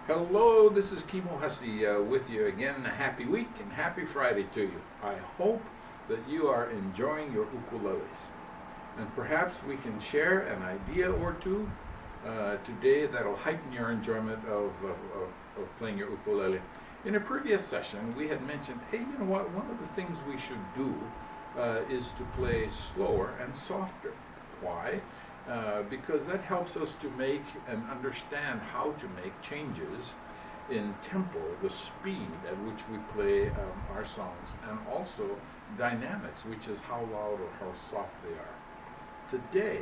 Hello, this is Kimo Hussey with you again. A happy week and happy Friday to you. I hope that you are enjoying your ukuleles. And perhaps we can share an idea or two today that'll heighten your enjoyment of playing your ukulele. In a previous session, we had mentioned, hey, you know what, one of the things we should do is to play slower and softer. Why? Because that helps us to make and understand how to make changes in tempo, the speed at which we play our songs, and also dynamics, which is how loud or how soft they are. Today,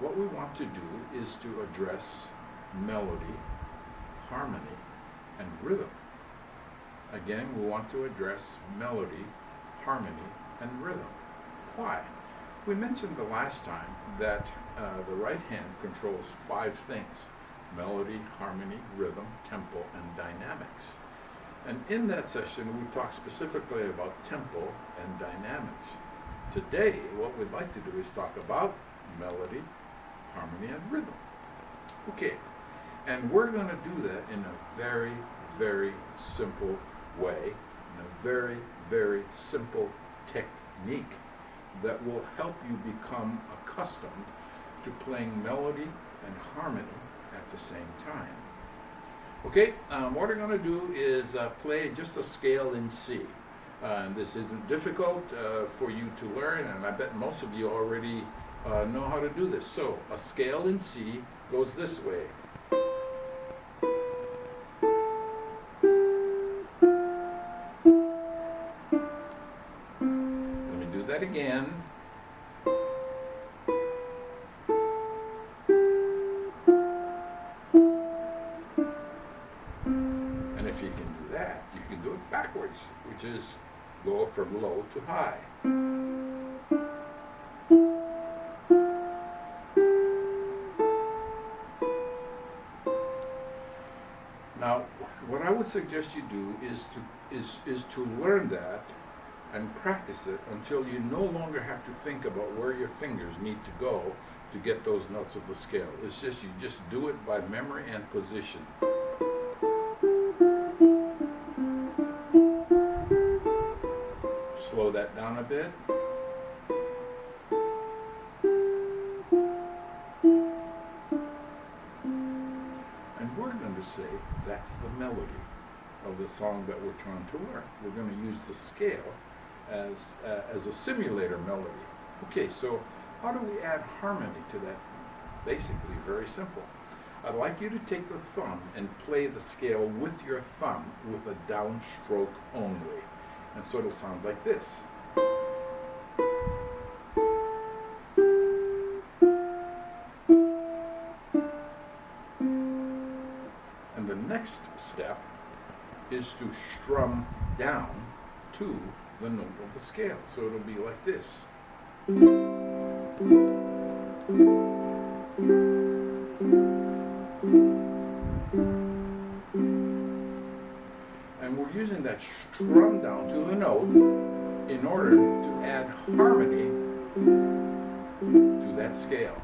what we want to do is to address melody, harmony, and rhythm. Again, we want to address melody, harmony, and rhythm. Why? We mentioned the last time that the right hand controls 5 things: melody, harmony, rhythm, tempo, and dynamics. And in that session, we talked specifically about tempo and dynamics. Today, what we'd like to do is talk about melody, harmony, and rhythm. Okay, and we're going to do that in a very, very simple way, in a very, very simple technique that will help you become accustomed to playing melody and harmony at the same time. Okay, what we're going to do is play just a scale in C. This isn't difficult for you to learn, and I bet most of you already know how to do this. So, a scale in C goes this way. Let me do that again. And if you can do that, you can do it backwards, which is go from low to high. Now, what I would suggest you do is to learn that and practice it until you no longer have to think about where your fingers need to go to get those notes of the scale. It's just you just do it by memory and position. Slow that down a bit. And we're going to say that's the melody of the song that we're trying to learn. We're going to use the scale as a simulator melody. Okay, so how do we add harmony to that? Basically, very simple. I'd like you to take the thumb and play the scale with your thumb with a downstroke only. And so it'll sound like this. And the next step is to strum down to the note of the scale. So it'll be like this. And we're using that strum down to the note in order to add harmony to that scale,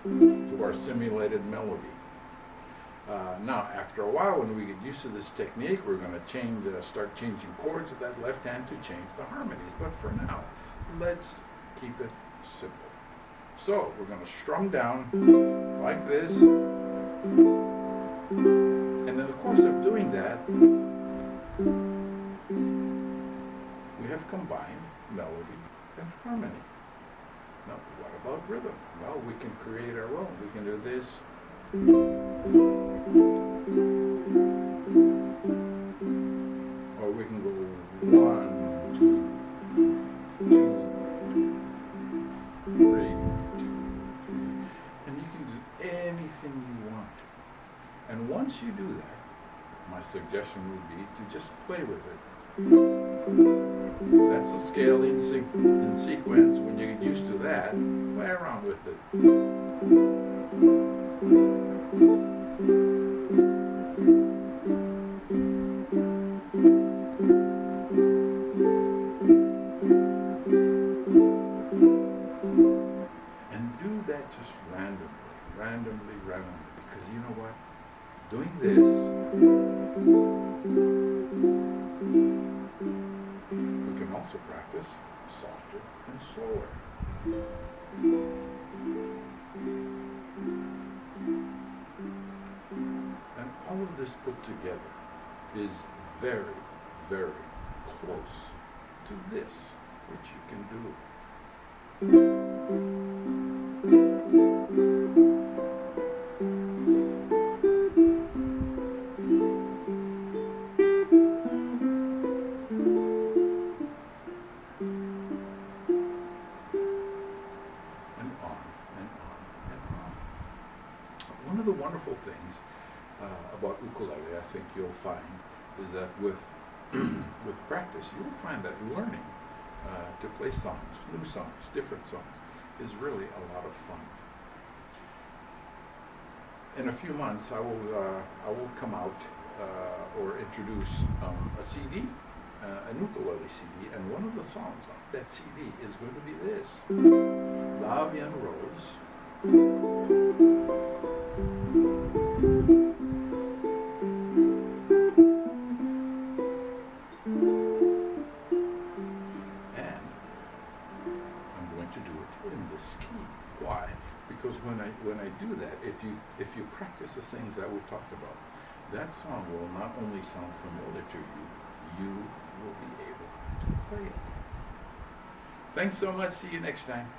to our simulated melody. Now, after a while, when we get used to this technique, we're going to start changing chords with that left hand to change the harmonies. But for now, let's keep it simple. So, we're going to strum down like this. And in the course of doing that, we have combined melody and harmony. Now, what about rhythm? Well, we can create our own. We can do this. Or we can go 1, 2, 2, 3, 2, 3. And you can do anything you want. And once you do that, my suggestion would be to just play with it. That's a scale in sequence. When you get used to that, play around with it. And do that just randomly, because you know what? doing this, we can also practice softer and slower. And all of this put together is very, very close to this, which you can do. One of the wonderful things about ukulele, I think you'll find, is that with with practice, you'll find that learning to play songs, new songs, different songs, is really a lot of fun. In a few months, I will come out or introduce a CD, an ukulele CD, and one of the songs on that CD is going to be this, La Vie en Rose. To do it in this key. Why? Because when I do that, if you practice the things that we talked about, that song will not only sound familiar to you, you will be able to play it. Thanks so much. See you next time.